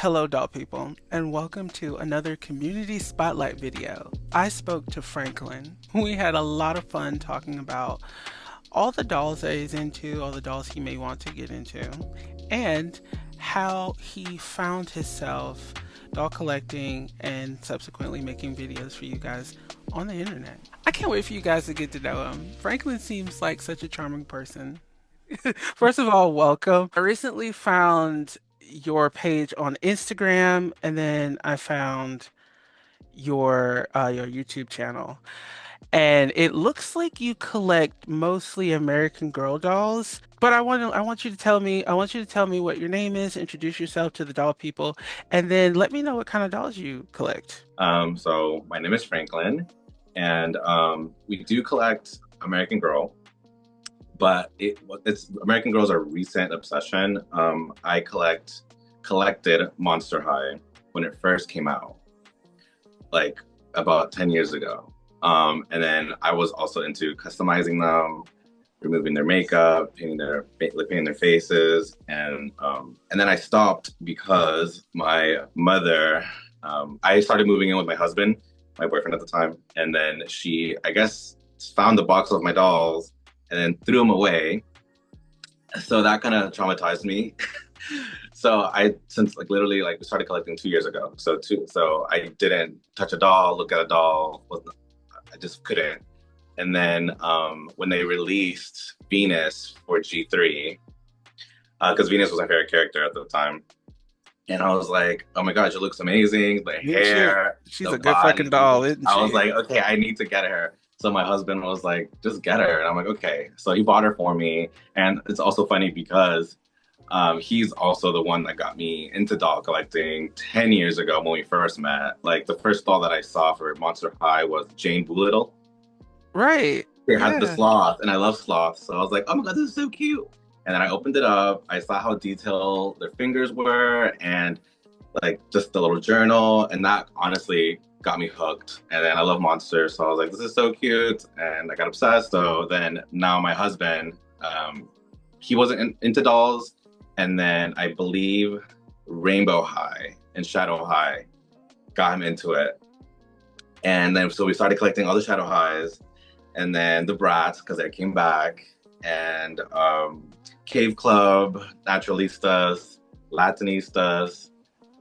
Hello, doll people, and welcome to another community spotlight video. I spoke to Franklin. We had a lot of fun talking about all the dolls that he's into, all the dolls he may want to get into, and how he found himself doll collecting and subsequently making videos for you guys on the internet. I can't wait for you guys to get to know him. Franklin seems like such a charming person. First of all, welcome. I recently found your page on Instagram, and then I found your YouTube channel. And it looks like you collect mostly American Girl dolls. But I want you to tell me what your name is, introduce yourself to the doll people, and then let me know what kind of dolls you collect. So my name is Franklin, and we do collect American Girl, but it's American Girl's a recent obsession. I collected Monster High when it first came out, like about 10 years ago. And then I was also into customizing them, removing their makeup, painting their faces, and then I stopped because my mother. I started moving in with my husband, my boyfriend at the time, and then she, I guess, found the box of my dolls and then threw them away. So that kind of traumatized me. So since like literally like we started collecting 2 years ago. So I didn't touch a doll, look at a doll. I just couldn't. And then when they released Venus for G3, because Venus was my favorite character at the time, and I was like, oh my God, she looks amazing. The Isn't she? hair, She's the a good fucking body. doll, isn't I was she? like, okay, I need to get her. So my husband was like, just get her. And I'm like, okay. So he bought her for me. And it's also funny because he's also the one that got me into doll collecting 10 years ago when we first met. Like the first doll that I saw for Monster High was Jane Doolittle. Right. It had the Yeah. sloth, and I love sloths. So I was like, oh my God, this is so cute. And then I opened it up. I saw how detailed their fingers were and like just the little journal. And that honestly got me hooked. And then I love monsters. So I was like, this is so cute. And I got obsessed. So then now my husband, he wasn't into dolls. And then I believe Rainbow High and Shadow High got him into it. And then so we started collecting all the Shadow Highs and then the Brats because they came back, and Cave Club, Naturalistas, Latinistas,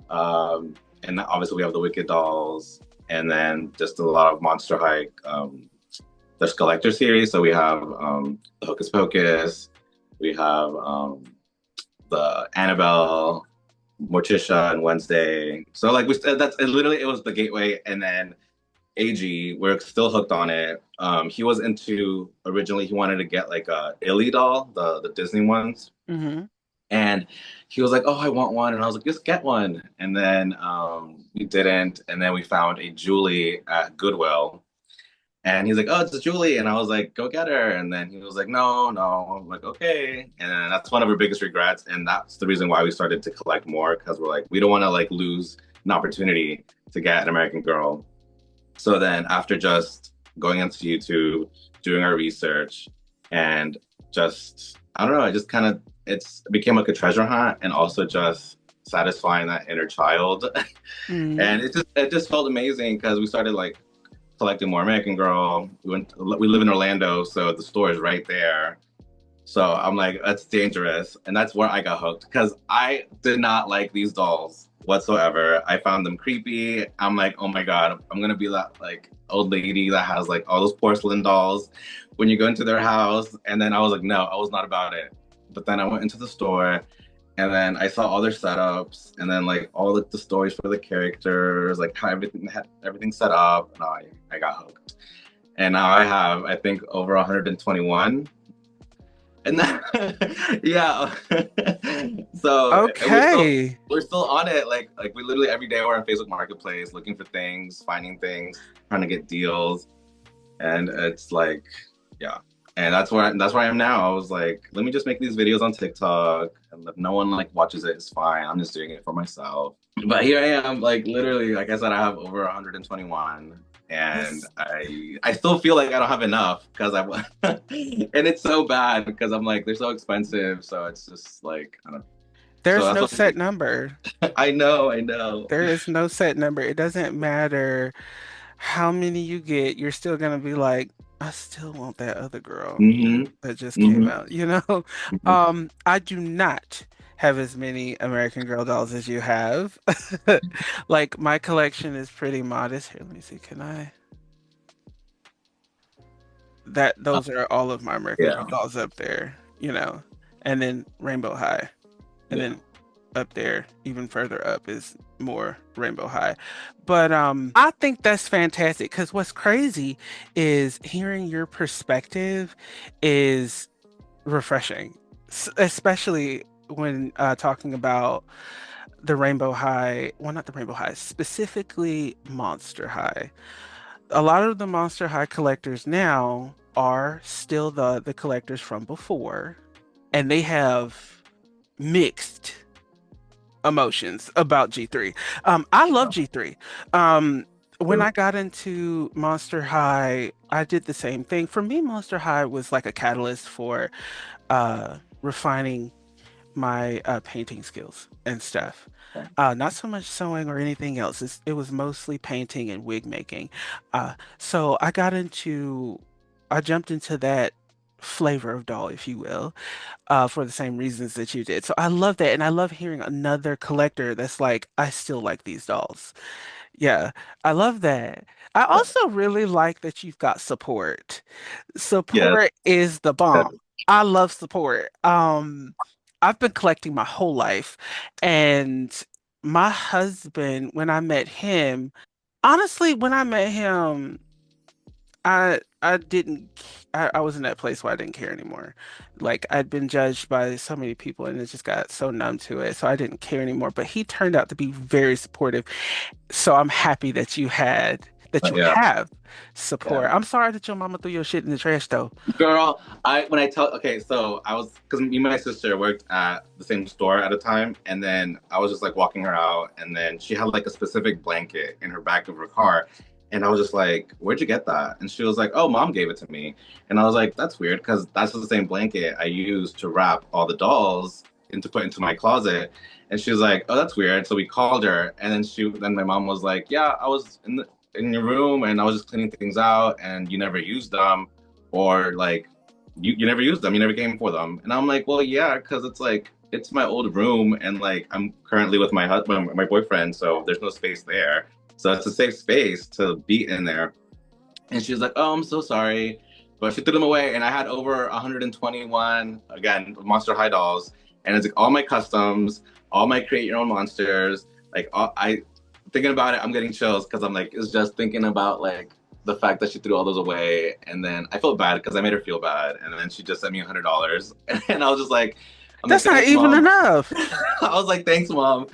and obviously we have the Wicked Dolls, and then just a lot of Monster High. There's collector series, so we have the Hocus Pocus, we have the Annabelle, Morticia, and Wednesday. So like that's literally it was the gateway, and then AG, we're still hooked on it. He was into originally he wanted to get like a Illy doll, the Disney ones. Mm-hmm. And he was like, "Oh, I want one." And I was like, "Just get one." And then we didn't. And then we found a Julie at Goodwill. And he's like, "Oh, it's a Julie." And I was like, "Go get her." And then he was like, "No, no." I'm like, "Okay." And then that's one of our biggest regrets. And that's the reason why we started to collect more because we're like, we don't want to like lose an opportunity to get an American Girl. So then after just going into YouTube, doing our research, and just I don't know, I just kind of it became like a treasure hunt and also just satisfying that inner child. Mm-hmm. And it just felt amazing because we started like collecting more American Girl. We live in Orlando, so the store is right there. So I'm like, that's dangerous. And that's where I got hooked because I did not like these dolls whatsoever. I found them creepy. I'm like, oh my God, I'm gonna be that like old lady that has like all those porcelain dolls when you go into their house. And then I was like, no, I was not about it. But then I went into the store and then I saw all their setups and then like all the stories for the characters, like how everything had everything set up. And I got hooked. And now I have, I think, over 121. And then, yeah. So and Okay. we're still on it. Like we literally every day we're on Facebook Marketplace looking for things, finding things, trying to get deals. And it's like, yeah. And that's where I am now. I was like, let me just make these videos on TikTok. And if no one like watches it, it's fine. I'm just doing it for myself. But here I am, like literally, like I said, I have over 121, and That's I still feel like I don't have enough because I and it's so bad because I'm like they're so expensive, so it's just like I don't know. So There's that's no what set number. I know, I know. There is no set number. It doesn't matter how many you get, you're still gonna be like, I still want that other girl Hmm. that just came Hmm. out, you know? Hmm. I do not have as many American Girl dolls as you have. Like my collection is pretty modest. Here, let me see. Can I? That those are all of my American Girl Yeah, dolls up there, and then Rainbow High, and yeah, then up there, even further up is more Rainbow High. But I think that's fantastic because what's crazy is hearing your perspective is refreshing, especially when talking about the Rainbow High, well, not the Rainbow High, specifically Monster High. A lot of the Monster High collectors now are still the collectors from before, and they have mixed emotions about G3. I love G3. When really. I got into Monster High, I did the same thing. For me, Monster High was like a catalyst for refining my painting skills and stuff. Not so much sewing or anything else. It was mostly painting and wig making. So I jumped into that flavor of doll, if you will, for the same reasons that you did. So I love that. And I love hearing another collector that's like, I still like these dolls. Yeah, I love that. I also really like that you've got support. Yeah, Support is the yeah, bomb. I love support. I've been collecting my whole life, and my husband, when I met him, honestly, when I met him, I didn't I was in that place where I didn't care anymore. Like I'd been judged by so many people and it just got so numb to it. So I didn't care anymore. But he turned out to be very supportive. So I'm happy that you yeah, have yeah. support. I'm sorry that your mama threw your shit in the trash though. Girl, okay, so I was because me and my sister worked at the same store at a time, and then I was just like walking her out, and then she had like a specific blanket in her back of her car, and I was just like, "Where'd you get that?" And she was like, "Oh, mom gave it to me," and I was like, "That's weird because that's the same blanket I used to wrap all the dolls and to put into my closet." And she was like, "Oh, that's weird." So we called her, and then my mom was like, "Yeah, I was in your room, and I was just cleaning things out, and you never used them." Or like you never used them, you never came for them. And I'm like, well, yeah, because it's like it's my old room, and like I'm currently with my husband, my boyfriend, so there's no space there. So it's a safe space to be in there. And she was like, oh, I'm so sorry. But she threw them away, and I had over 121 again Monster High dolls, and it's like all my customs, all my create your own monsters. Like I thinking about it, I'm getting chills because I'm like, it's just thinking about like the fact that she threw all those away, and then I felt bad because I made her feel bad, and then she just sent me $100, and I was just like, I'm like, That's not thanks, even mom. enough. I was like, thanks, mom.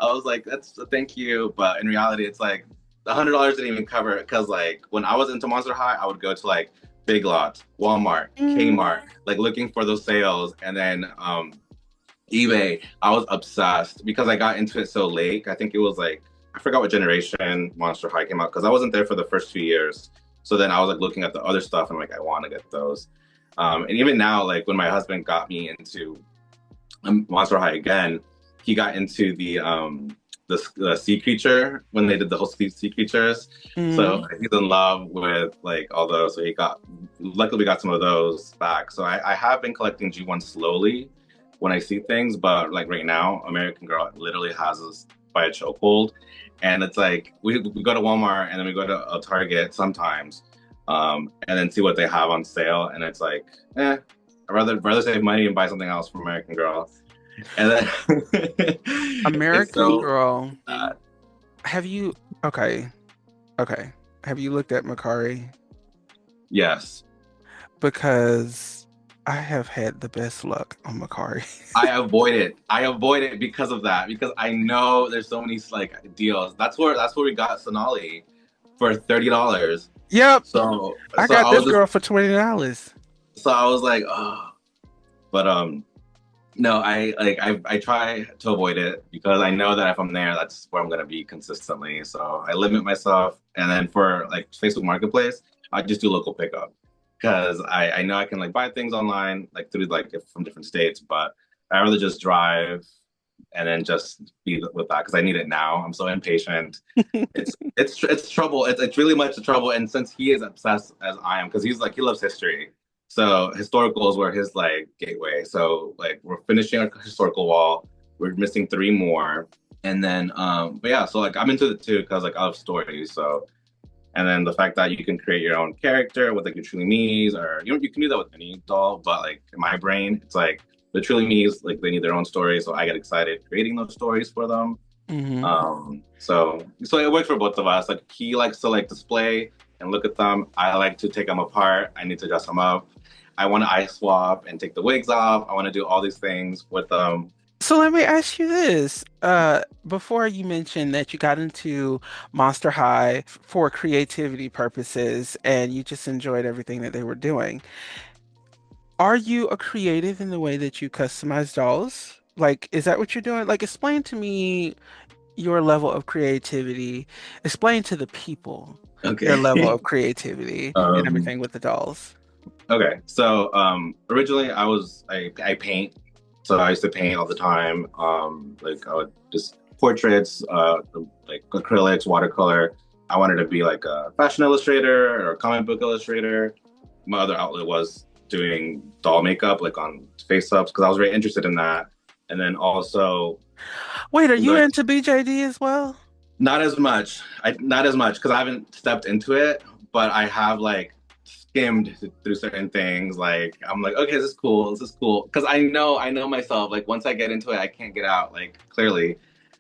I was like, that's thank you, but in reality, it's like $100 didn't even cover it because like when I was into Monster High, I would go to like Big Lots, Walmart, Mm. Kmart, like looking for those sales, and then eBay. I was obsessed because I got into it so late. I think it was like I forgot what generation Monster High came out because I wasn't there for the first 2 years. So then I was like looking at the other stuff and like I want to get those. And even now, like when my husband got me into Monster High again, he got into the sea creature when they did the whole sea creatures. So Mm. he's in love with like all those. So he got luckily we got some of those back. So I have been collecting G1 slowly when I see things, but like right now, American Girl literally has us by a chokehold. And it's like we go to Walmart and then we go to a Target sometimes, and then see what they have on sale. And it's like, I'd rather save money and buy something else from American Girl. And then it's American so Girl. uh, Have you okay, okay. Have you looked at Macari? yes. Because I have had the best luck on Macari. I avoid it because of that, because I know there's so many like deals. That's where we got Sonali for $30. Yep, So I so got I this was just girl for $20. so I was like, oh, but no, I try to avoid it because I know that if I'm there, that's where I'm gonna be consistently. So I limit myself, and then for like Facebook Marketplace, I just do local pickup because I know I can like buy things online like through like from different states, but I rather just drive and then just be with that because I need it now. I'm so impatient. It's trouble. It's really much trouble. And since he is obsessed as I am, because he's like he loves history, so historicals were his like gateway. So like we're finishing our historical wall. We're missing three more, and then but yeah, so like I'm into it too because like I love stories. So and then the fact that you can create your own character with like your truly me's, or you can do that with any doll, but like in my brain, it's like the truly me's like they need their own stories, so I get excited creating those stories for them. Hmm. So it works for both of us. Like he likes to like display and look at them. I like to take them apart. I need to dress them up. I want to eye swap and take the wigs off. I want to do all these things with them. So let me ask you this. Before you mentioned that you got into Monster High for creativity purposes and you just enjoyed everything that they were doing. Are you a creative in the way that you customize dolls? Like, is that what you're doing? Like, explain to me your level of creativity. Explain to the people your level Okay. of creativity and um, everything with the dolls. okay. So originally I paint. So I used to paint all the time. Like I would just portraits, like acrylics, watercolor. I wanted to be like a fashion illustrator or a comic book illustrator. My other outlet was doing doll makeup, like on face ups, because I was very interested in that. And then also Wait, are you learn into BJD as well? not as much. Not as much because I haven't stepped into it, but I have like skimmed through certain things. Like I'm like, okay, this is cool. This is cool because I know myself. Like once I get into it, I can't get out. Like clearly.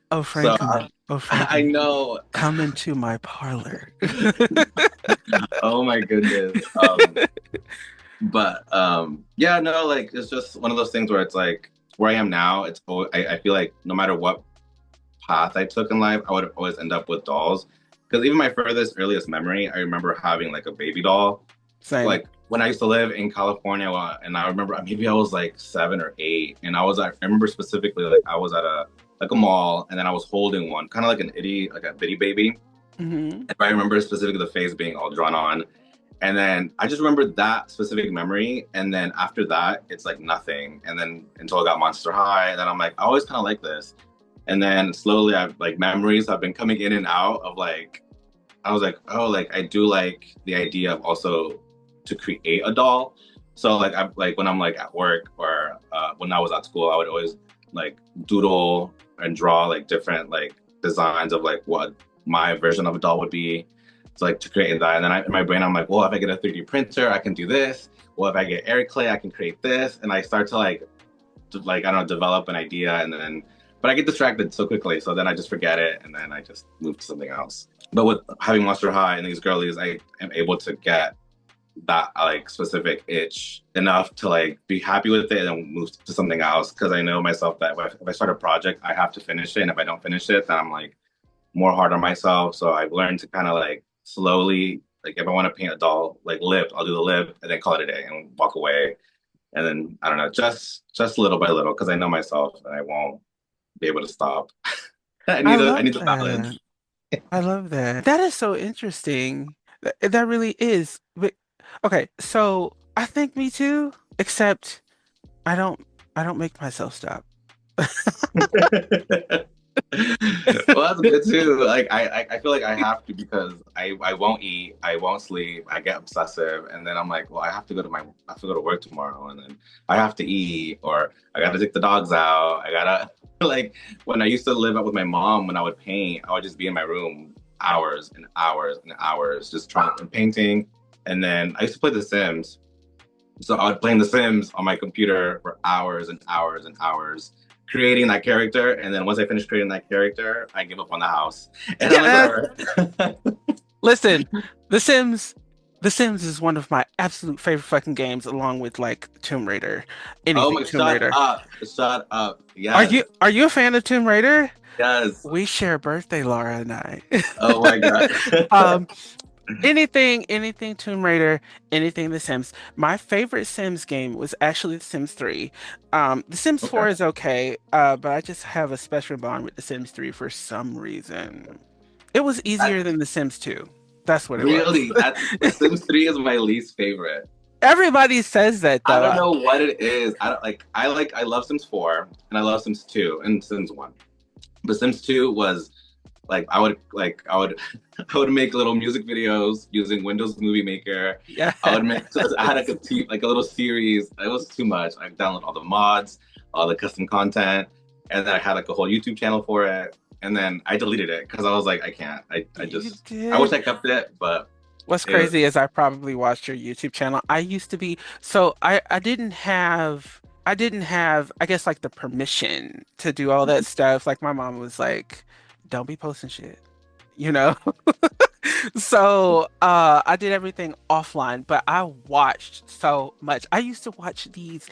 Oh, So Franklin. Oh, I Franklin. know. Come into my parlor. Oh my goodness. But yeah, no, like it's just one of those things where it's like where I am now. I feel like no matter what path I took in life, I would always end up with dolls. Because even my furthest, earliest memory, I remember having like a baby doll. Same. Like when I used to live in California, and I remember maybe I was like 7 or 8, and I remember specifically like I was at a mall, and then I was holding one, kind of like an itty, like a bitty baby. Hmm. And I remember specifically the face being all drawn on. And then I just remember that specific memory. And then after that, it's like nothing. And then until I got Monster High, and then I'm like, I always kind of like this. And then slowly, I've like memories have been coming in and out of like, I was like, oh, like I do like the idea of also to create a doll. So like, I like when I'm like at work or when I was at school, I would always like doodle and draw like different like designs of like what my version of a doll would be. So like to create that, and then in my brain, I'm like, well, if I get a 3D printer, I can do this. Well, if I get air clay, I can create this, and I start to like I don't know, develop an idea, and then but I get distracted so quickly, so then I just forget it, and then I just move to something else. But with having Monster High and these girlies, I am able to get that like specific itch enough to like be happy with it and move to something else because I know myself that if I start a project, I have to finish it, and if I don't finish it, then I'm like more hard on myself. So I've learned to kind of like slowly, like if I want to paint a doll, like lip, I'll do the lip and then call it a day and walk away. And then I don't know, just little by little, because I know myself and I won't be able to stop. I I love need the that. balance. I love that. That is so interesting. That really is. But okay, so I think me too, except I don't I don't make myself stop. Well, that's good too. Like I feel like I have to because I won't eat, I won't sleep, I get obsessive, and then I'm like, well, I have to go to work tomorrow, and then I have to eat, or I gotta take the dogs out. I gotta like when I used to live up with my mom, when I would paint, I would just be in my room hours and hours and hours just trying and painting. And then I used to play The Sims. So I would play The Sims on my computer for hours and hours and hours, creating that character. And then once I finish creating that character, I give up on the house. And I'm like, Yeah, whatever. listen, The Sims, The Sims is one of my absolute favorite fucking games, along with like Tomb Raider, Oh anything my, Tomb shut Raider. up. Shut up. Yes. Are you a fan of Tomb Raider? Yes. We share a birthday, Laura and I. Oh my God. Um, anything Tomb Raider, anything The Sims. My favorite Sims game was actually The Sims 3. The Sims 4 Okay. is okay, but I just have a special bond with The Sims 3 for some reason. It was That, easier than The Sims 2. That's what it was. really, The Sims 3 is my least favorite. Everybody says that I though. don't know what it is. I don't I love Sims 4 and I love Sims 2 and Sims 1. But Sims 2 was I would I would make little music videos using Windows Movie Maker. Yeah. I would make I had like a little series. It was too much. I downloaded all the mods, all the custom content, and then I had like a whole YouTube channel for it. And then I deleted it because I was like, I can't. You I wish did. I kept it, but What's it was crazy is I probably watched your YouTube channel. I used to be so I didn't have I guess like the permission to do all that stuff. Like my mom was like, don't be posting shit, you know? So I did everything offline, but I watched so much. I used to watch these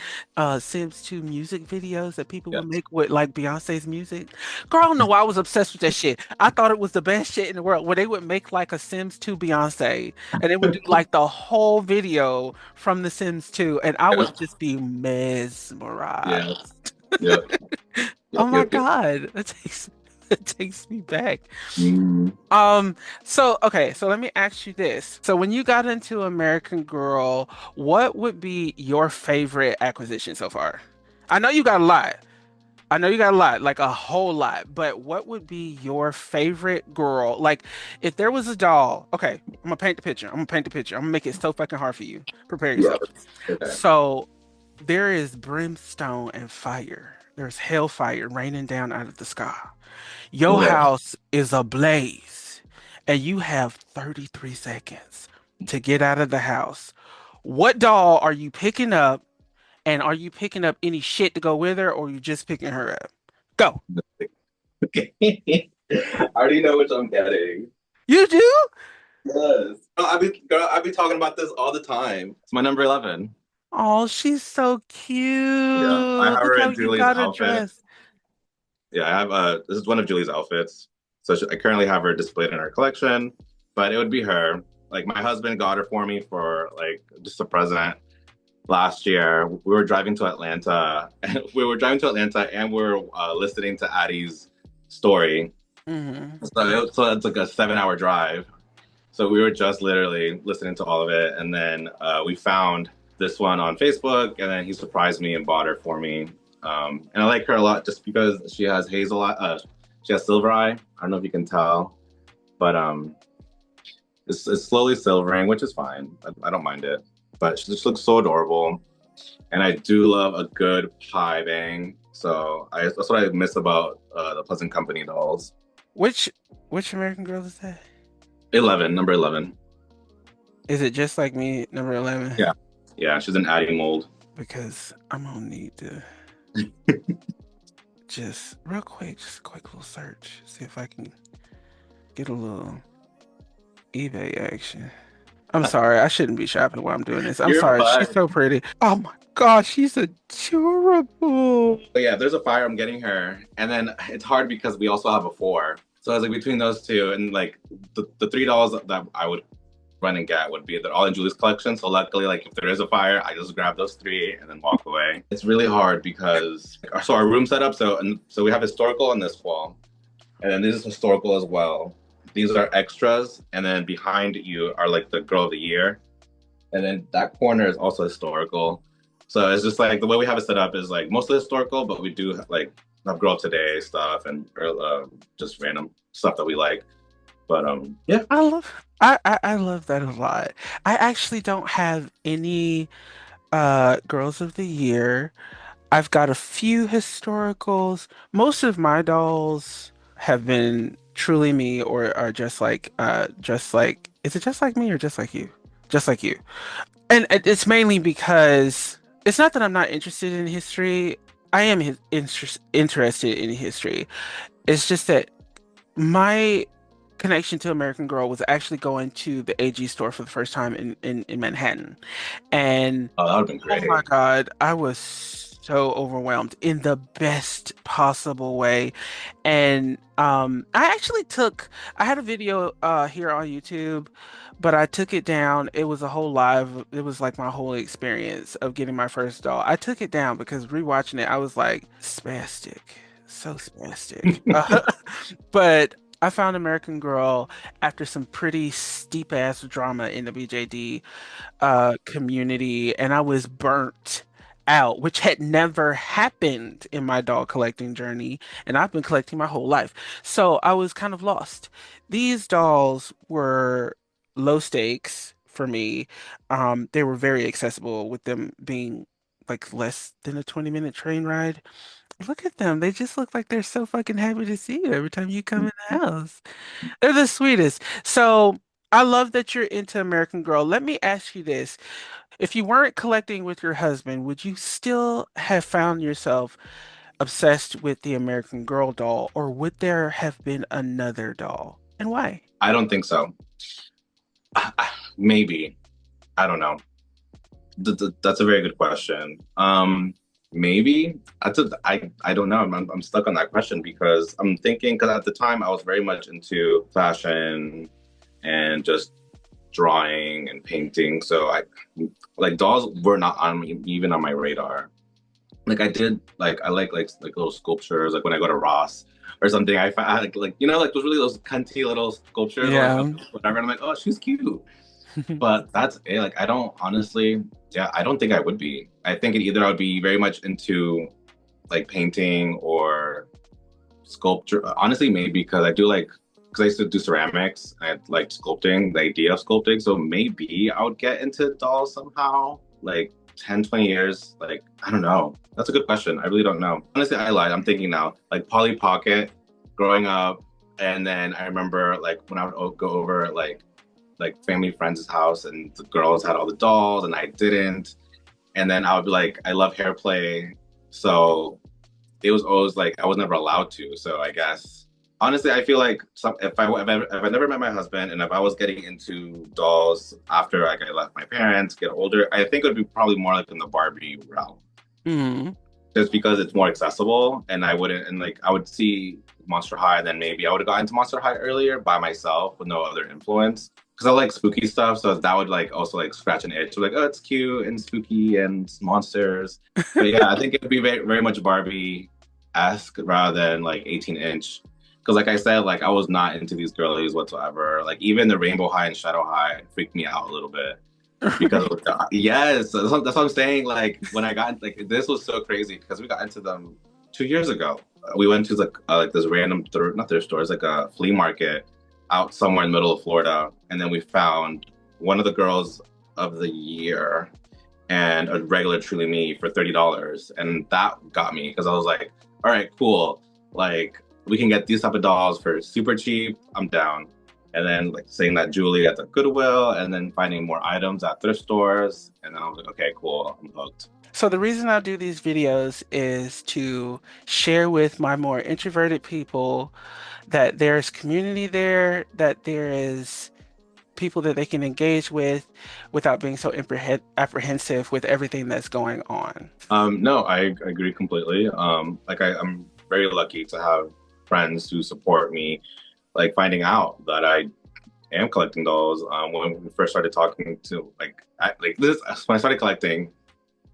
Sims 2 music videos that people would yes, make with like Beyonce's music. Girl, I don't know why I was obsessed with that shit. I thought it was the best shit in the world where they would make like a Sims 2 Beyonce and they would do like the whole video from the Sims 2 and I would yep, just be mesmerized. yeah, yep, Oh yep, my yep, yep. God, it takes me back. Mm. Um, so okay, so let me ask you this. So when you got into American Girl, what would be your favorite acquisition so far? I know you got a lot. I know you got a lot, like a whole lot, but what would be your favorite girl? Like if there was a doll, okay, I'm gonna paint the picture. I'm gonna paint the picture. I'm gonna make it so fucking hard for you. Prepare yourself. Yes. Okay. So there is brimstone and fire. There's hellfire raining down out of the sky. Your Okay. house is ablaze, and you have 33 seconds to get out of the house. What doll are you picking up? And are you picking up any shit to go with her, or are you just picking her up? Go. Okay. I already know which I'm getting. You do? Yes. Oh, I be talking about this all the time. It's my number 11. Oh, she's so Yeah. I have cute. Look her how in you Julie's got her outfit. dressed. Yeah, I have this is one of Julie's outfits. So I currently have her displayed in our collection, but it would be her. Like my husband got her for me for like just a present last year. We were driving to Atlanta. And we were listening to Addie's story. Hmm. So it's like a 7 hour drive. So we were just literally listening to all of it, and then we found this one on Facebook, and then he surprised me and bought her for me. And I like her a lot just because she has hazel eye, she has silver eye. I don't know if you can tell, but it's slowly silvering, which is fine. I don't mind it, but she just looks so adorable, and I do love a good pie bang. That's what I miss about the Pleasant Company dolls. Which which American Girl is that? 11, number 11. Is it just like me, number 11? Yeah, yeah, she's an Addie mold. Because I'm gonna need to just real quick, just a quick little search, see if I can get a little eBay action. I'm sorry, I shouldn't be shopping while I'm doing this. I'm You're sorry, she's fine. so pretty. Oh my God, she's adorable. But yeah, if there's a fire, I'm getting her. And then it's hard because we also have a 4. So I was like between those two, and like the $3 that I would run and get would be the all in Julie's collection. So luckily, like if there is a fire, I just grab those 3 and then walk away. It's really hard because so our room setup. So we have historical on this wall, and then this is historical as well. These are extras, and then behind you are like the girl of the year, and then that corner is also historical. So it's just like the way we have it set up is like mostly historical, but we do like have girl today stuff and just random stuff that we like. But yeah, I love I love that a lot. I actually don't have any girls of the year. I've got a few historicals. Most of my dolls have been truly me or are just like is it just like me or just like you? Just like you. And it's mainly because it's not that I'm not interested in history. I am interested in history. It's just that my connection to American Girl was actually going to the AG store for the first time in Manhattan. And oh, that would have been oh my great. God, I was so overwhelmed in the best possible way. And I had a video here on YouTube, but I took it down. It was a whole live, it was like my whole experience of getting my first doll. I took it down because rewatching it, I was like spastic, so spastic. But I found American Girl after some pretty steep ass drama in the BJD community, and I was burnt out, which had never happened in my doll collecting journey, and I've been collecting my whole life. So I was kind of lost. These dolls were low stakes for me. They were very accessible with them being like less than a 20-minute train ride. Look at them. They just look like they're so fucking happy to see you every time you come in the house. They're the sweetest. So I love that you're into American Girl. Let me ask you this. If you weren't collecting with your husband, would you still have found yourself obsessed with the American Girl doll, or would there have been another doll? And why? I don't think so. Maybe. I don't know. That's a very good question. Maybe I don't know. I'm stuck on that question because I'm thinking because at the time I was very much into fashion and just drawing and painting. So I like dolls were not on even on my radar. Like I did like little sculptures like when I go to Ross or something. I found like you know like those really those cunty little sculptures or like Yeah. whatever. And I'm like, oh, she's cute. But that's it. Like I don't honestly, yeah, I don't think I would be. I think it either I would be very much into like painting or sculpture. Honestly, maybe because I do like because I used to do ceramics and I like sculpting, the idea of sculpting. So maybe I would get into dolls somehow, like 10, 20 years. Like, I don't know. That's a good question. I really don't know. Honestly, I lied. I'm thinking now, like Polly Pocket growing up. And then I remember like when I would go over like family friends' house and the girls had all the dolls and I didn't. And then I would be like, I love hair play. So it was always like I was never allowed to. So I guess honestly, I feel like if I never met my husband and if I was getting into dolls after like I left my parents, get older, I think it would be probably more like in the Barbie realm. Hmm. Just because it's more accessible and I wouldn't and like I would see Monster High, then maybe I would have gotten into Monster High earlier by myself with no other influence. Because I like spooky stuff, so that would like also like scratch an itch. Like, oh, it's cute and spooky and monsters. But yeah, I think it would be very, very much Barbie-esque rather than like 18-inch. Because like I said, like I was not into these girlies whatsoever. Like even the Rainbow High and Shadow High freaked me out a little bit because of yes, that's what I'm saying. Like when I got like this was so crazy because we got into them 2 years ago. We went to like this random not thrift store, it's like a flea market out somewhere in the middle of Florida, and then we found one of the girls of the year and a regular Truly Me for $30, and that got me because I was like, all right, cool, like we can get these type of dolls for super cheap. I'm down. And then like saying that Julie at the Goodwill, and then finding more items at thrift stores, and then I was like, okay, cool, I'm hooked. So the reason I do these videos is to share with my more introverted people that there's community there, that there is people that they can engage with without being so apprehensive with everything that's going on. No, I agree completely. Like I'm very lucky to have friends who support me. Like finding out that I am collecting dolls. When we first started talking to like this when I started collecting,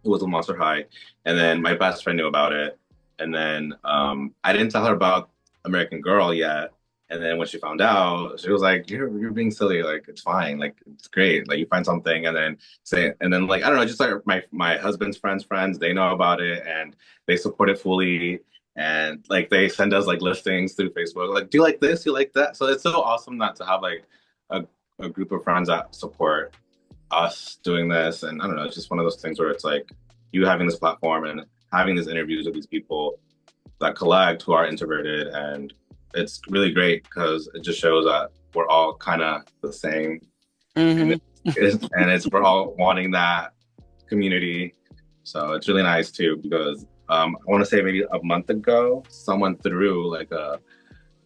it was a Monster High, and then my best friend knew about it, and then I didn't tell her about American Girl yet. And then when she found out, she was like, "You're being silly. Like it's fine. Like it's great. Like you find something, and then say, and then like I don't know, just like my husband's friends, they know about it and they support it fully, and like they send us like listings through Facebook. Like, do you like this? Do you like that? So it's so awesome not to have like a a group of friends that support us doing this. And I don't know, it's just one of those things where it's like you having this platform and having these interviews with these people that collect who are introverted. And it's really great because it just shows that we're all kind of the same. And Hmm. we're all wanting that community. So it's really nice too because I want to say maybe a month ago, someone threw like a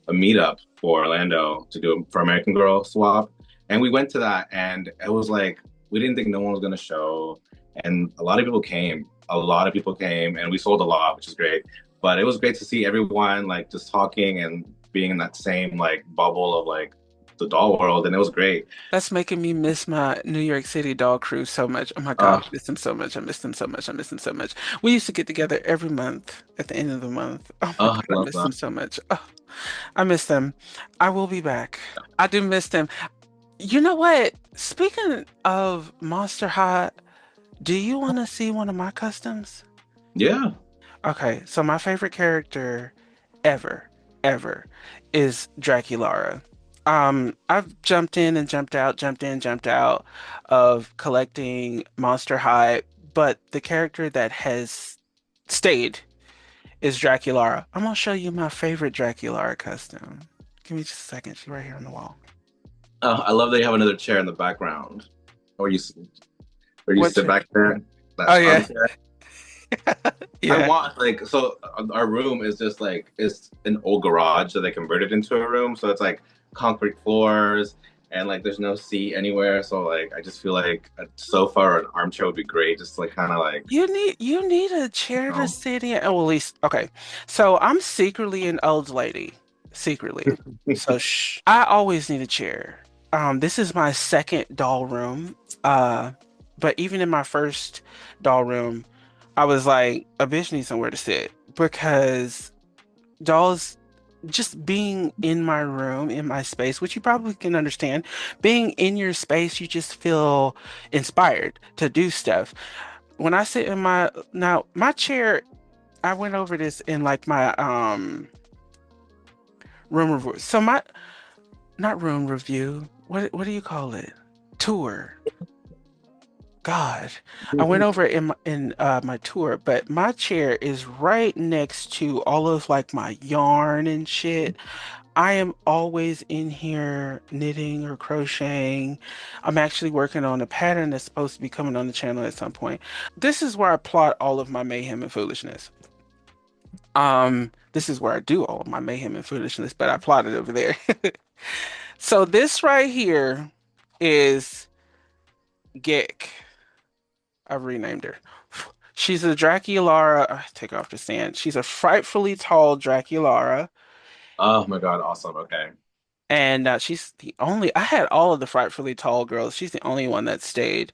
meetup for Orlando to do for American Girl swap. And we went to that and it was like, we didn't think no one was going to show. And a lot of people came. A lot of people came and we sold a lot, which is great. But it was great to see everyone like just talking and being in that same like bubble of like the doll world, and it was great. That's making me miss my New York City doll crew so much. Oh my God, Uh, I miss them so much. I miss them so much. I miss them so much. We used to get together every month at the end of the month. Oh my I God, I love miss that. them so much. Oh, I miss them. I will be back. I do miss them. You know what? Speaking of Monster High, do you want to see one of my customs? Yeah. Okay, so my favorite character ever, ever is Draculara. I've jumped in and jumped out, jumped in, jumped out of collecting Monster High, but the character that has stayed is Draculara. I'm gonna show you my favorite Draculara custom. Give me just a second. She's right here on the wall. I love that you have another chair in the background, or or you What? sit back there. Oh That yeah, armchair. I yeah. want like so our room is just like it's an old garage that they converted into a room. So it's like concrete floors and like there's no seat anywhere. So like I just feel like a sofa or an armchair would be great. Just like kind of like You need a chair to you sit in. Oh, well, at least okay. So I'm secretly an old lady, secretly. So shh. I always need a chair. This is my second doll room. Uh, but even in my first doll room, I was like, a bitch needs somewhere to sit because dolls just being in my room, in my space, which you probably can understand, being in your space, you just feel inspired to do stuff. When I sit in my chair, I went over this in like my room review. So my not room review. What do you call it? Tour. God, I went know. over it in my tour, but my chair is right next to all of like my yarn and shit. I am always in here knitting or crocheting. I'm actually working on a pattern that's supposed to be coming on the channel at some point. This is where I plot all of my mayhem and foolishness. This is where I do all of my mayhem and foolishness, but I plotted over there. So this right here is Geck. I've renamed her. She's a Draculara. Take off the stand. She's a frightfully tall Draculara. Oh my God, awesome. Okay. And she's the only, I had all of the frightfully tall girls. She's the only one that stayed.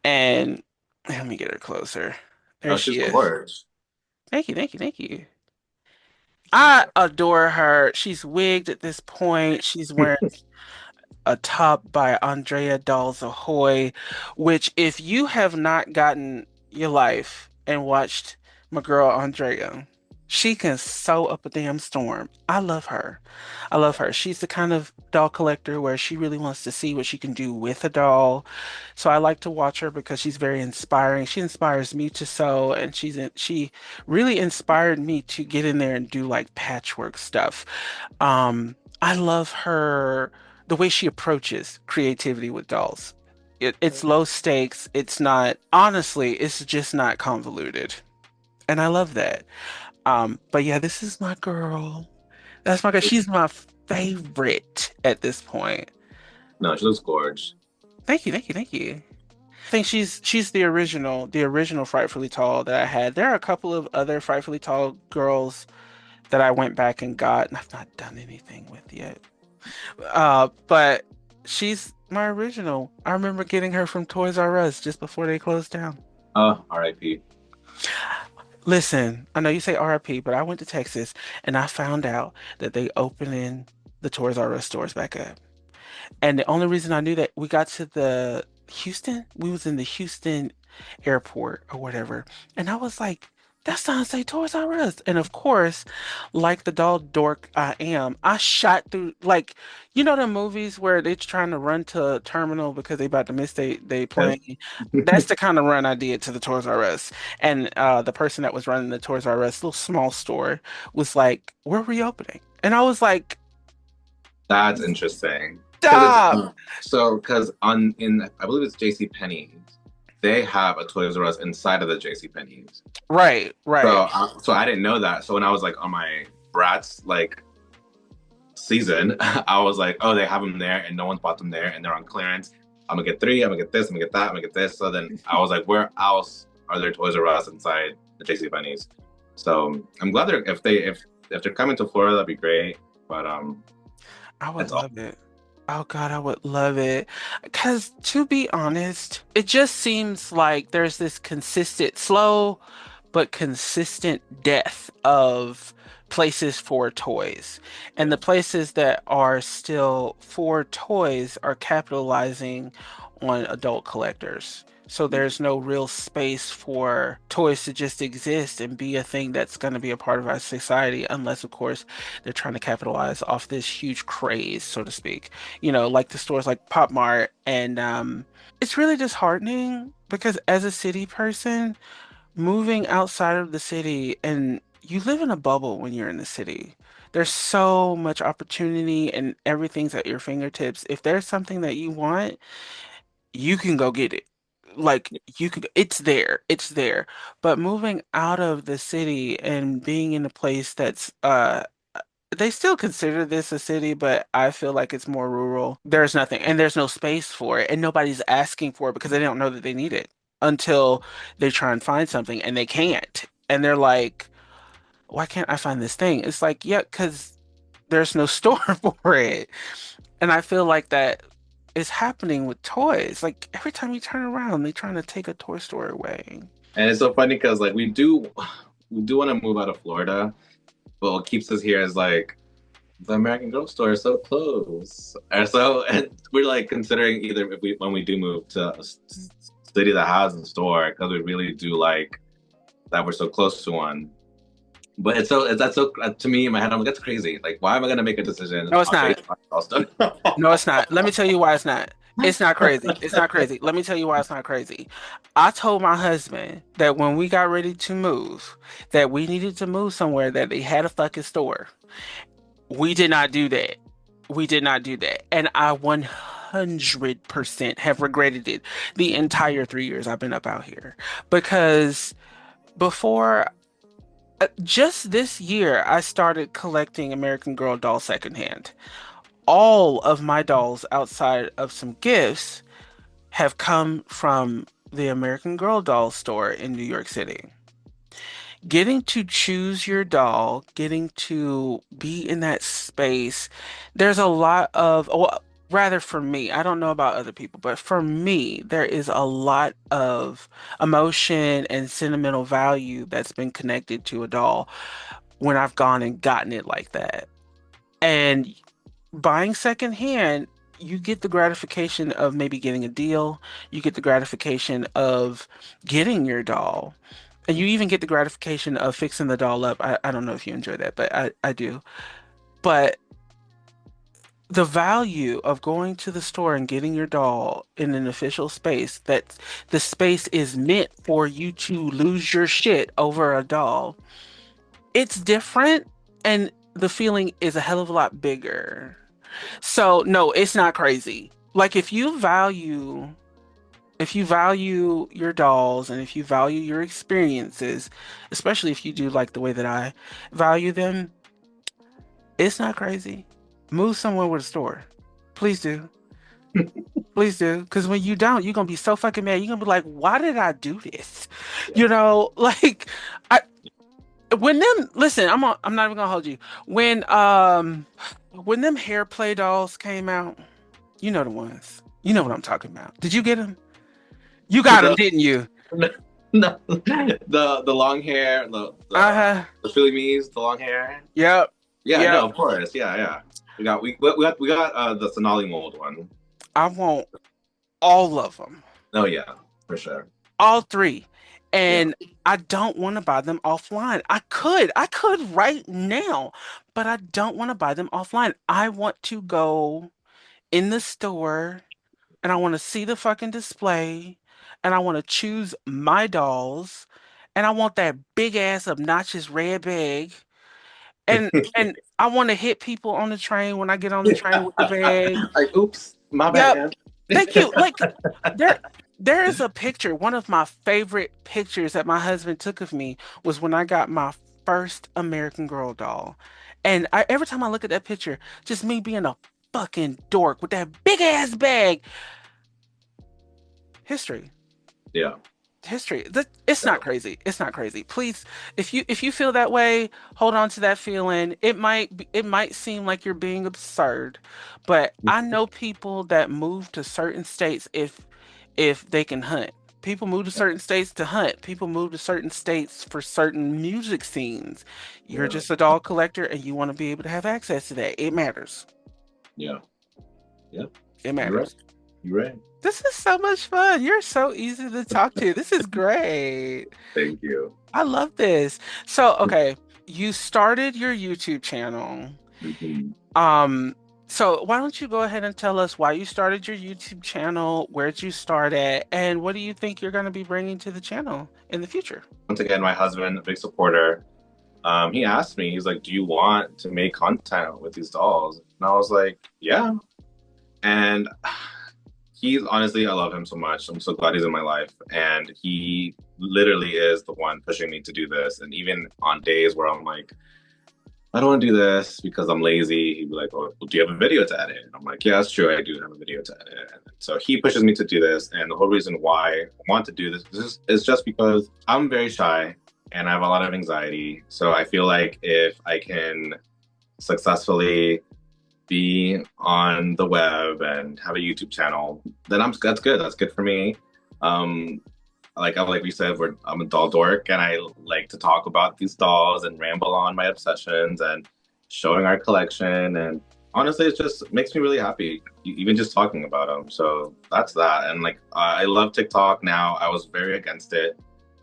And let me get her closer. There Oh, she she's is. gorgeous. Thank you, thank you, thank you. I adore her. She's wigged at this point. She's wearing a top by Andrea Dolls Ahoy, which if you have not gotten your life and watched my girl Andrea, she can sew up a damn storm. I love her. I love her. She's the kind of doll collector where she really wants to see what she can do with a doll. So I like to watch her because she's very inspiring. She inspires me to sew, and she really inspired me to get in there and do like patchwork stuff. I love her the way she approaches creativity with dolls. It's low stakes. It's not, honestly, it's just not convoluted. And I love that. But yeah, this is my girl. That's my girl. She's my favorite at this point. No, she looks gorgeous. Thank you, thank you, thank you. I think she's the original Frightfully Tall that I had. There are a couple of other Frightfully Tall girls that I went back and got, and I've not done anything with yet. But she's my original. I remember getting her from Toys R Us just before they closed down. R.I.P. Listen, I know you say RIP, but I went to Texas and I found out that they opening the Toys R Us stores back up. And the only reason I knew that we got to the Houston, we was in the Houston airport or whatever. And I was like, that sounds like Toys R Us. And of course, like the doll dork I am, I shot through like you know the movies where they're trying to run to a terminal because they about to miss they Yes. plane. That's the kind of run I did to the Toys R Us. And the person that was running the Toys R Us little small store was like, we're reopening. And I was like, That's interesting. Because it's stop. so because on in I believe it's J.C. Penney's, they have a Toys R Us inside of the J.C. Penney's. Right, right. So I didn't know that. So when I was like on my Bratz like season, I was like, oh, they have them there, and no one's bought them there, and they're on clearance. I'm gonna get three. I'm gonna get this. I'm gonna get that. I'm gonna get this. So then I was like, where else are there Toys R Us inside the J.C. Penney's? So I'm glad if they're coming to Florida, that'd be great. But I would it's all love it. Oh God, I would love it. Because to be honest, it just seems like there's this consistent, slow but consistent death of places for toys. And Yeah. the places that are still for toys are capitalizing on adult collectors. So there's no real space for toys to just exist and be a thing that's going to be a part of our society, unless, of course, they're trying to capitalize off this huge craze, so to speak. Like the stores like Pop Mart. And it's really disheartening because as a city person, moving outside of the city, and you live in a bubble when you're in the city. There's so much opportunity and everything's at your fingertips. If there's something that you want, you can go get it. Like you could, it's there, it's there. But moving out of the city and being in a place that's they still consider this a city, but I feel like it's more rural. There's nothing, and there's no space for it, and nobody's asking for it because they don't know that they need it until they try and find something and they can't. And they're like, why can't I find this thing? It's like, yeah, because there's no store for it. And I feel like that is happening with toys. Like every time you turn around, they're trying to take a toy store away. And it's so funny because like we do want to move out of Florida, but what keeps us here is like the American Girl store is so close. And we're like considering either if we when we do move to a city that has a store because we really do like that we're so close to one. But that's so to me in my head I'm like that's crazy. Like why am I gonna make a decision No, it's on not. based on girl store? No, it's not. Let me tell you why it's not. It's not crazy. It's not crazy. Let me tell you why it's not crazy. I told my husband that when we got ready to move, that we needed to move somewhere that they had a fucking store. We did not do that. We did not do that. And I 100% have regretted it the entire 3 years I've been up out here. Because before, just this year, I started collecting American Girl dolls secondhand. All of my dolls outside of some gifts have come from the American Girl doll store in New York City. Getting to choose your doll, getting to be in that space, there's a lot of, well, rather for me, I don't know about other people, but for me, there is a lot of emotion and sentimental value that's been connected to a doll when I've gone and gotten it like that. And buying secondhand, you get the gratification of maybe getting a deal. You get the gratification of getting your doll. And you even get the gratification of fixing the doll up. I don't know if you enjoy that, but I do. But the value of going to the store and getting your doll in an official space, that the space is meant for you to lose your shit over a doll, it's different. And the feeling is a hell of a lot bigger. So no, it's not crazy. Like if you value your dolls and if you value your experiences, especially if you do like the way that I value them, it's not crazy. Move somewhere with a store. Please do. Please do. Because when you don't, you're gonna be so fucking mad. You're gonna be like, why did I do this? Like I when them listen, I'm not even gonna hold you. When them hair play dolls came out, you know the ones. You know what I'm talking about. Did you get them? You got them, the didn't you? no, the long hair, Uh-huh. the Philly Me's, the long hair. Yep. Yeah, Yep. no, of course. Yeah, yeah. We got the Sonali mold one. I want all of them. Oh yeah, for sure. All three. Yeah. And I don't want to buy them offline. I could right now, but I don't want to buy them offline. I want to go in the store and I want to see the fucking display and I want to choose my dolls and I want that big ass obnoxious red bag and I want to hit people on the train when I get on the train with the bag. Like, oops, my Yep. bad. Thank you. Like there there is a picture. One of my favorite pictures that my husband took of me was when I got my first American Girl doll. And every time I look at that picture, just me being a fucking dork with that big ass bag. History. Yeah. history. It's not So, crazy. It's not crazy. Please, if you feel that way, hold on to that feeling. It might seem like you're being absurd, but I know people that move to certain states if they can hunt. People move to certain states to hunt. People move to certain states for certain music scenes. You're yeah, just a doll collector and you want to be able to have access to that. It matters. yeah, yeah. It You're right. matters. You're right. This is so much fun. You're so easy to talk to. This is great. Thank you. I love this. So, okay, you started your YouTube channel. Mhm. Um, so why don't you go ahead and tell us why you started your YouTube channel, where'd you start at, and what do you think you're going to be bringing to the channel in the future? Once again, my husband, a big supporter. He asked me, he's like, "Do you want to make content with these dolls?" And I was like, "Yeah." And he's honestly, I love him so much. I'm so glad he's in my life. And he literally is the one pushing me to do this. And even on days where I'm like, I don't want to do this because I'm lazy, he'd be like, "Oh, well, do you have a video to edit?" And I'm like, "Yeah, that's true. I do have a video to edit." And so he pushes me to do this. And the whole reason why I want to do this is just because I'm very shy and I have a lot of anxiety. So I feel like if I can successfully be on the web and have a YouTube channel, then I'm that's good. That's good for me. Um, like we said, I'm a doll dork, and I like to talk about these dolls and ramble on my obsessions and showing our collection. And honestly, it just makes me really happy, even just talking about them. So that's that. And like, I love TikTok now. I was very against it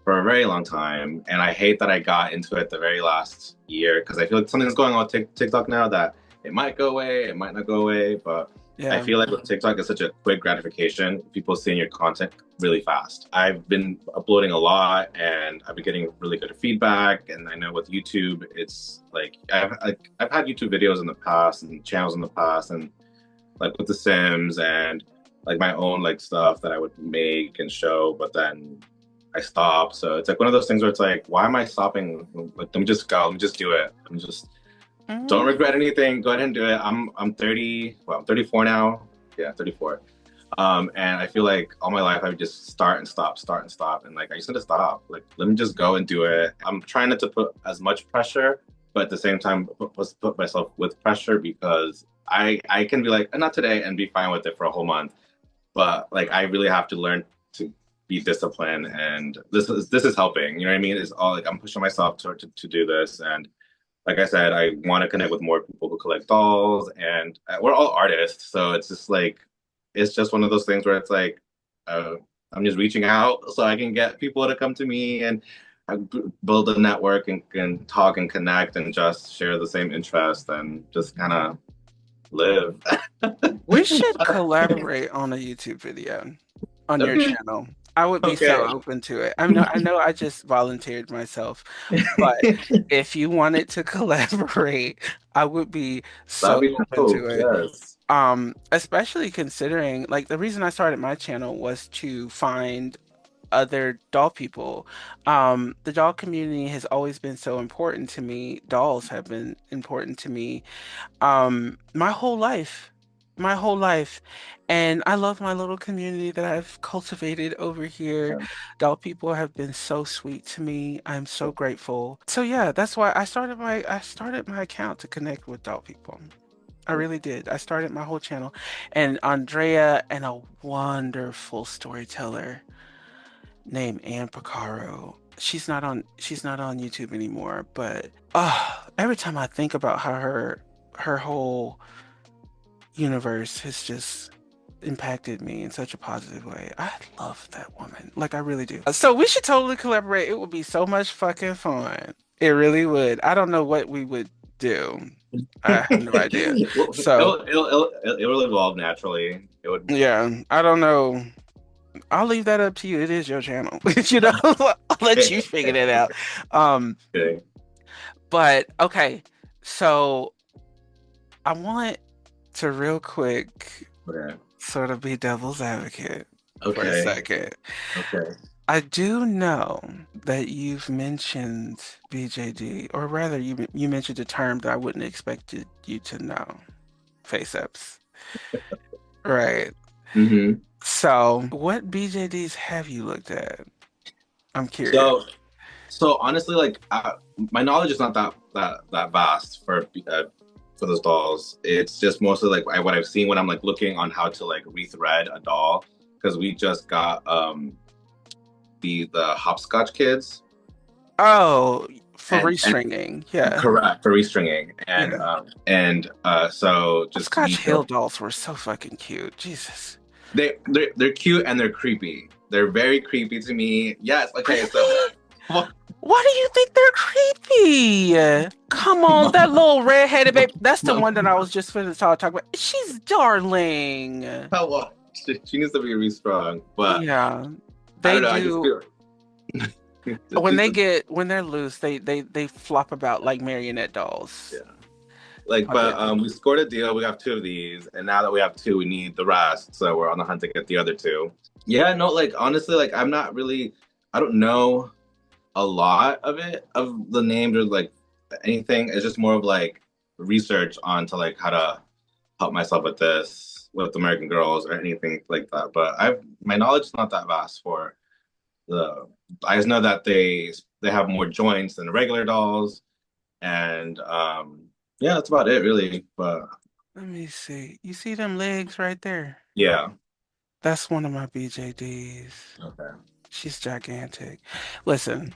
for a very long time, and I hate that I got into it the very last year because I feel like something's going on with TikTok now that it might go away, it might not go away, but I Yeah. feel like with TikTok, it's such a quick gratification. People seeing your content really fast. I've been uploading a lot, and I've been getting really good feedback. And I know with YouTube, it's like I've had YouTube videos in the past and channels in the past, and like with The Sims and like my own like stuff that I would make and show, but then I stopped. So it's like one of those things where it's like, why am I stopping? Like, let me just go. Let me just do it. I'm just don't Mm. regret anything. Go ahead and do it. I'm 30. Well, I'm 34 now. Yeah, 34. And I feel like all my life I would just start and stop, and like I just need to stop. Like, let me just go and do it. I'm trying not to put as much pressure, but at the same time put myself with pressure because I can be like, not today, and be fine with it for a whole month. But like, I really have to learn to be disciplined, and this is helping. You know what I mean? It's all like I'm pushing myself to do this, and like I said, I want to connect with more people who collect dolls, and we're all artists, so it's just like it's just one of those things where it's like uh, I'm just reaching out so I can get people to come to me and build a network and talk and connect and just share the same interest and just kind of live. We should collaborate on a YouTube video on your Okay, channel. I would be so okay, open to it. I know I just volunteered myself, but if you wanted to collaborate, I would be that'd so be open dope. to it. Yes. Especially considering like the reason I started my channel was to find other doll people. The doll community has always been so important to me. Dolls have been important to me my whole life, my whole life. And I love my little community that I've cultivated over here. Doll people have been so sweet to me. I'm so grateful. So yeah, that's why I started my account to connect with doll people. I really did. I started my whole channel. And Andrea and a wonderful storyteller named Ann Picaro. She's not on YouTube anymore, but every time I think about how her whole universe has just impacted me in such a positive way. I love that woman. Like I really do. So we should totally collaborate. It would be so much fucking fun. It really would. I don't know what we would do. I have no idea. Well, So it'll evolve naturally. It would. yeah, I don't know. I'll leave that up to you. It is your channel. You know, I'll let you figure that out. Um, Okay. but okay, so I want to real quick Okay. sort of be devil's advocate for a Okay. second. Okay. I do know that you've mentioned BJD, or rather, you mentioned a term that I wouldn't expect you to know, face ups. Right. Hmm. So, what BJDs have you looked at? I'm curious. So so honestly, like my knowledge is not that vast for those dolls. It's just mostly like what I've seen when I'm like looking on how to like rethread a doll because we just got the hopscotch kids Oh, for and restringing. Yeah. correct for restringing Yeah. and so just to Scotch be Hill dolls were so fucking cute. Jesus. they're cute and they're creepy. They're very creepy to me. Yes, okay, so Really? Why do you think they're creepy? Come on, that little redheaded baby. That's the one that I was just finna talk about. She's darling. well, she needs to be restrung, but Yeah. I They don't know. I just do. feel When she's they the get when they're loose, they flop about like marionette yeah. dolls. Like, Oh but yeah. we scored a deal. We have two of these, and now that we have two, we need the rest. So we're on the hunt to get the other two. Yeah, no, like honestly, like I'm not really. I don't know a lot of it of the names or like anything. It's just more of like research onto like how to help myself with this with American Girls or anything like that. But I've my knowledge is not that vast for the. I just know that they have more joints than the regular dolls, and yeah, that's about it really. But Let me see. You see them legs right there? yeah, That's one of my BJDs. okay. She's gigantic. Listen,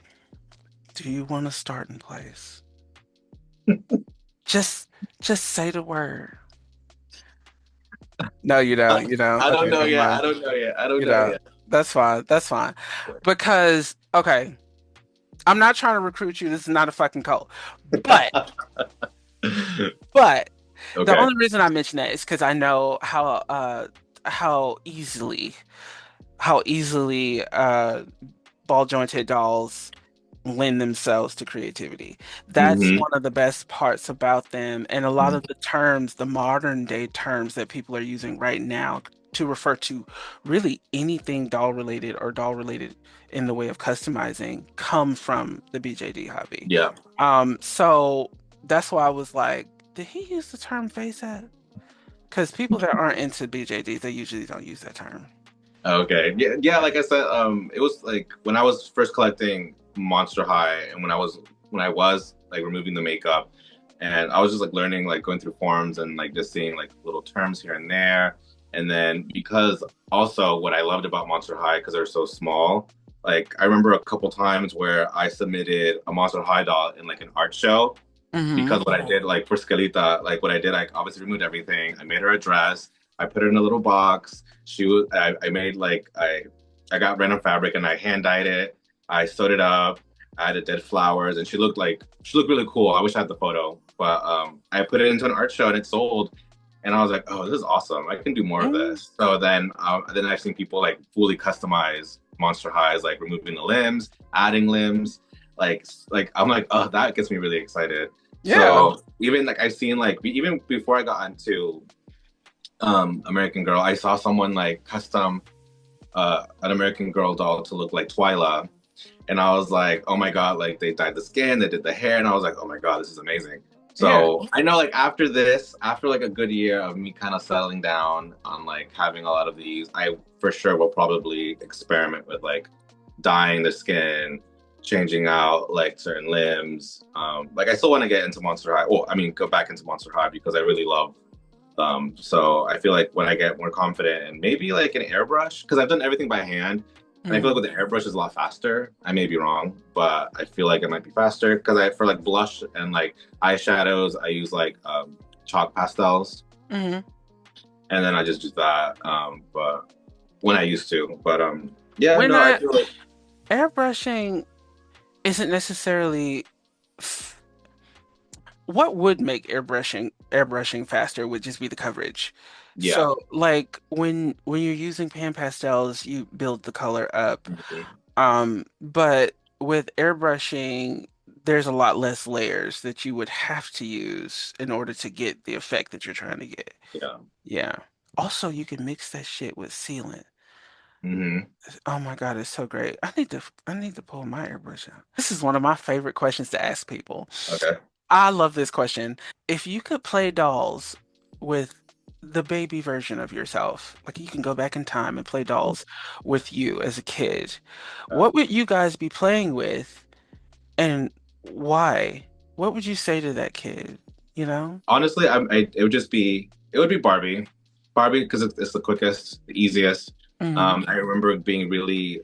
do you want to start in place? Just just say the word. No, you I, don't. You don't. I don't Okay, know never yet. mind. I don't know yet. I don't You know know, yet. that's fine. That's fine. Because, okay, I'm not trying to recruit you. This is not a fucking cult. But, but the Okay. only reason I mention that is because I know how easily how easily ball jointed dolls lend themselves to creativity. That's Hmm. one of the best parts about them. And a lot of the terms, the modern day terms that people are using right now to refer to really anything doll related or doll related in the way of customizing come from the BJD hobby. Yeah. So that's why I was like, did he use the term face app? Because people that aren't into BJDs, they usually don't use that term. Okay. Yeah. Yeah. Like I said, it was like when I was first collecting Monster High, and when I was like removing the makeup, and I was just like learning, like going through forums and like just seeing like little terms here and there. And then because also what I loved about Monster High because they're so small, like I remember a couple times where I submitted a Monster High doll in like an art show Hmm. because what I did, like for Scalita, like what I did, I obviously removed everything. I made her a dress. I put her in a little box. I made like, I got random fabric and I hand dyed it. I sewed it up. I added dead flowers, and she looked really cool. I wish I had the photo, but I put it into an art show and it sold. And I was like, oh, this is awesome. I can do more of this. So then I've seen people like fully customize Monster Highs, like removing the limbs, adding limbs. Like I'm like, oh, that gets me really excited. Yeah. So even like I've seen like even before I got into American Girl, I saw someone like custom an American Girl doll to look like Twyla, and I was like, oh my god, like they dyed the skin, they did the hair, and I was like, oh my god, this is amazing. Yeah. So I know like after this, after like a good year of me kind of settling down on like having a lot of these, I for sure will probably experiment with like dyeing the skin, changing out like certain limbs. Like I still want to get into Monster High. Well, I mean, go back into Monster High because I really love them. So I feel like when I get more confident and maybe like an airbrush, because I've done everything by hand, and I feel like Mhm. with the airbrush is a lot faster. I may be wrong, but I feel like it might be faster because I for like blush and like eyeshadows, I use like chalk pastels, Mhm. and then I just do that. But when I used to, but yeah, We're no, I not feel like airbrushing isn't necessarily what would make airbrushing faster would just be the coverage. yeah. So like when you're using pan pastels, you build the color up. Mhm. But with airbrushing, there's a lot less layers that you would have to use in order to get the effect that you're trying to get. Yeah. Yeah. Also, you can mix that shit with sealant. Hmm. Oh my God, it's so great. I need to pull my airbrush out. This is one of my favorite questions to ask people. Okay. I love this question. If you could play dolls with the baby version of yourself, like you can go back in time and play dolls with you as a kid, what would you guys be playing with and why? What would you say to that kid, you know? Honestly, it would be Barbie, Barbie because it's the quickest, the easiest. Hmm. I remember being really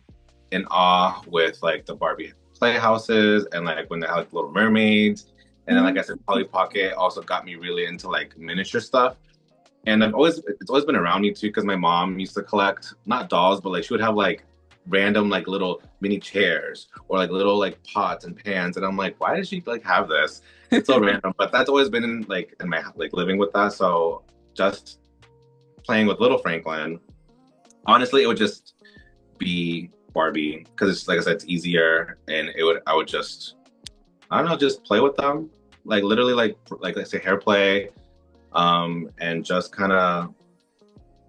in awe with like the Barbie playhouses and like when they had like, Little Mermaids, and then like I said, Polly Pocket also got me really into like miniature stuff. And it's always been around me too because my mom used to collect not dolls, but like she would have like random like little mini chairs or like little like pots and pans, and I'm like, why does she like have this? It's so random, but that's always been in my like living with that. So just playing with little Franklin, honestly, it would just be Barbie because it's like I said, it's easier, and it would I would just I don't know, just play with them, like literally like let's say hair play, and just kind of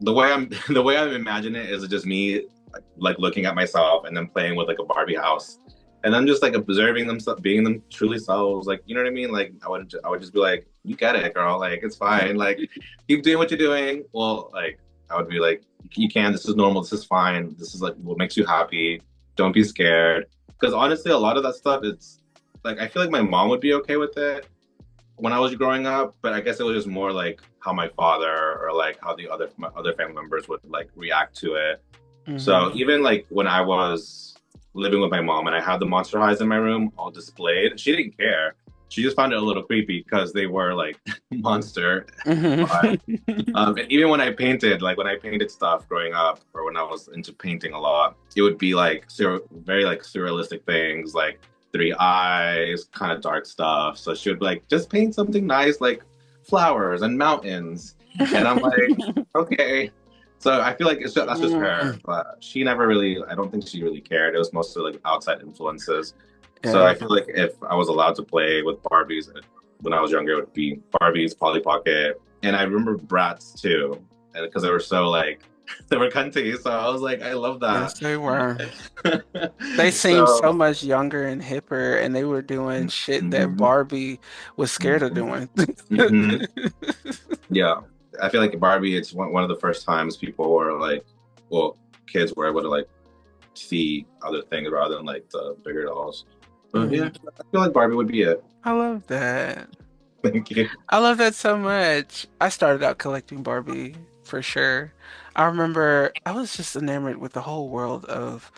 the way I'm the way I'm imagining it is just me like looking at myself and then playing with like a Barbie house. And then just like observing them, being them truly selves, like you know what I mean. Like I would just be like, "You get it, girl. Like it's fine. Like keep doing what you're doing." Well, like I would be like, "You can. This is normal. This is fine. This is like what makes you happy. Don't be scared." Because honestly, a lot of that stuff, it's like I feel like my mom would be okay with it, when I was growing up, but I guess it was just more like how my father or like how my other family members would like react to it. So Hmm. even like when I was living with my mom and I had the monster highs in my room all displayed, she didn't care. She just found it a little creepy because they were like monster. Hmm. But and even when I painted stuff growing up, or when I was into painting a lot, it would be like very like surrealistic things, like three eyes, kind of dark stuff. So she would be like, just paint something nice, like flowers and mountains. And I'm like, okay. So I feel like that's just her, but she never really. I don't think she really cared. It was mostly like outside influences. So Yeah. I feel like if I was allowed to play with Barbies when I was younger, it would be Barbies, Polly Pocket, and I remember Bratz too, and because they were so like they were cunty. So I was like, I love Yes, that. they were. They seemed so So much younger and hipper, and they were doing shit that mhm, Barbie was scared of mhm, doing. mhm. Yeah, I feel like Barbie. It's one of the first times people were like, well, kids were able to like see other things rather than like the bigger dolls. But yeah, Mhm. I feel like Barbie would be it. I love that. Thank you. I love that so much. I started out collecting Barbie for sure. I remember I was just enamored with the whole world of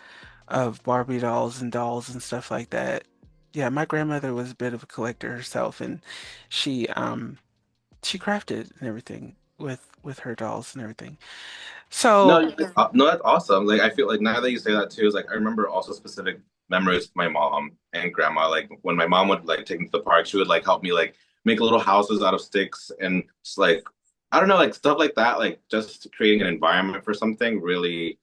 Barbie dolls and stuff like that. Yeah, my grandmother was a bit of a collector herself, and she she crafted and everything with her dolls and everything. So, No, that's awesome. Like I feel like now that you say that too, is like I remember also specific memories with my mom and grandma. Like when my mom would like take me to the park, she would like help me like make little houses out of sticks and just like I don't know, like stuff like that. Like just creating an environment for something really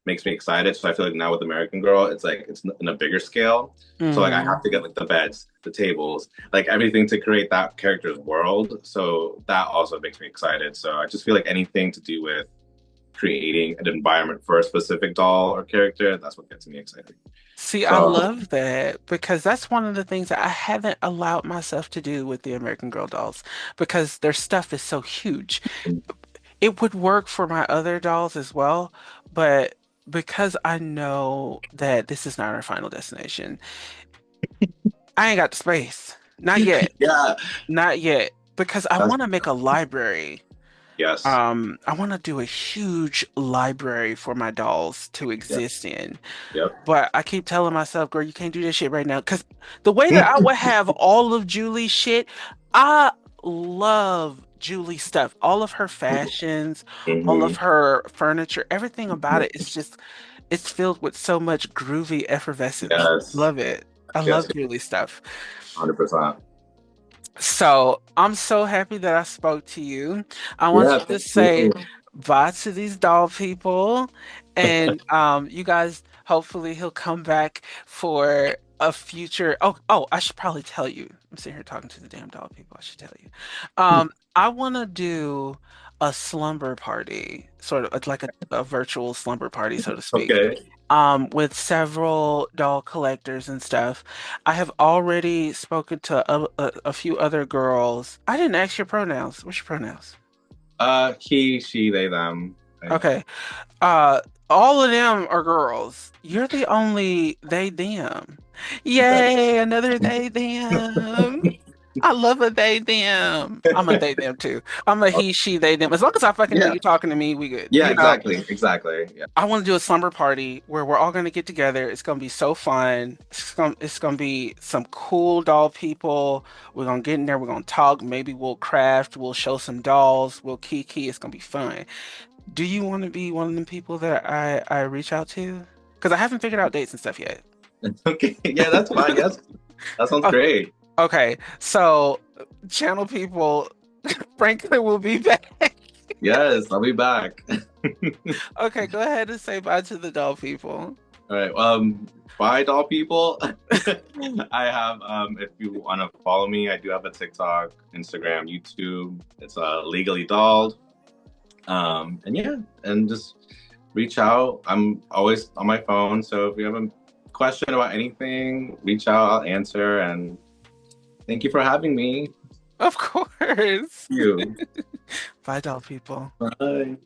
makes me excited. So I feel like now with American Girl, it's like it's in a bigger scale. So like I have mhm. to get like the beds, the tables, like everything to create that character's world. So that also makes me excited. So I just feel like anything to do with creating an environment for a specific doll or character, that's what gets me excited. See, I So love that because that's one of the things that I haven't allowed myself to do with the American Girl dolls because their stuff is so huge. It would work for my other dolls as well, but because I know that this is not our final destination, I ain't got the space. Not yet. yeah, Not yet. Because I that's want to make a library. yes, I want to do a huge library for my dolls to yeah, exist in. yep. But I keep telling myself, girl, you can't do this shit right now. Because the way that I would have all of Julie's shit, I love Julie's stuff. All of her fashions, all of Hmm. her furniture, everything about it is just, it's filled with so much groovy effervescence. Yes, Love it. I yes, love Julie's stuff. 100%. So I'm so happy that I spoke to you. I want Yeah, you to thank say you. bye to these doll people, and you guys. Hopefully, he'll come back for a future. Oh, I should probably tell you. I'm sitting here talking to the damn doll people. I should tell you. I want to do a slumber party, sort of like a virtual slumber party, so to speak, Okay. with several doll collectors and stuff. I have already spoken to a few other girls. I didn't ask your pronouns. What's your pronouns? He, she, they, them. Okay. Uh, all of them are girls. You're the only they them. Yay, another they them. I love a they them. I'm a they them too. I'm a he, she, they them. As long as I fucking know Yeah. you talking to me, we good. Yeah, exactly. Exactly. Yeah. I want to do a slumber party where we're all going to get together. It's going to be so fun. It's going to be some cool doll people. We're going to get in there. We're going to talk. Maybe we'll craft. We'll show some dolls. We'll kiki. It's going to be fun. Do you want to be one of them people that I reach out to? Because I haven't figured out dates and stuff yet. Okay. Yeah, that's fine. Yes. That sounds Oh, great. okay, so channel people, Franklin will be back. Yes, I'll be back. Okay, go ahead and say bye to the doll people. All right. Bye, doll people. I have if you want to follow me, I do have a TikTok, Instagram, YouTube. It's legally dolled. And yeah, and just reach out. I'm always on my phone, so if you have a question about anything, reach out, I'll answer. And thank you for having me. Of course. You. Bye, doll people. Bye.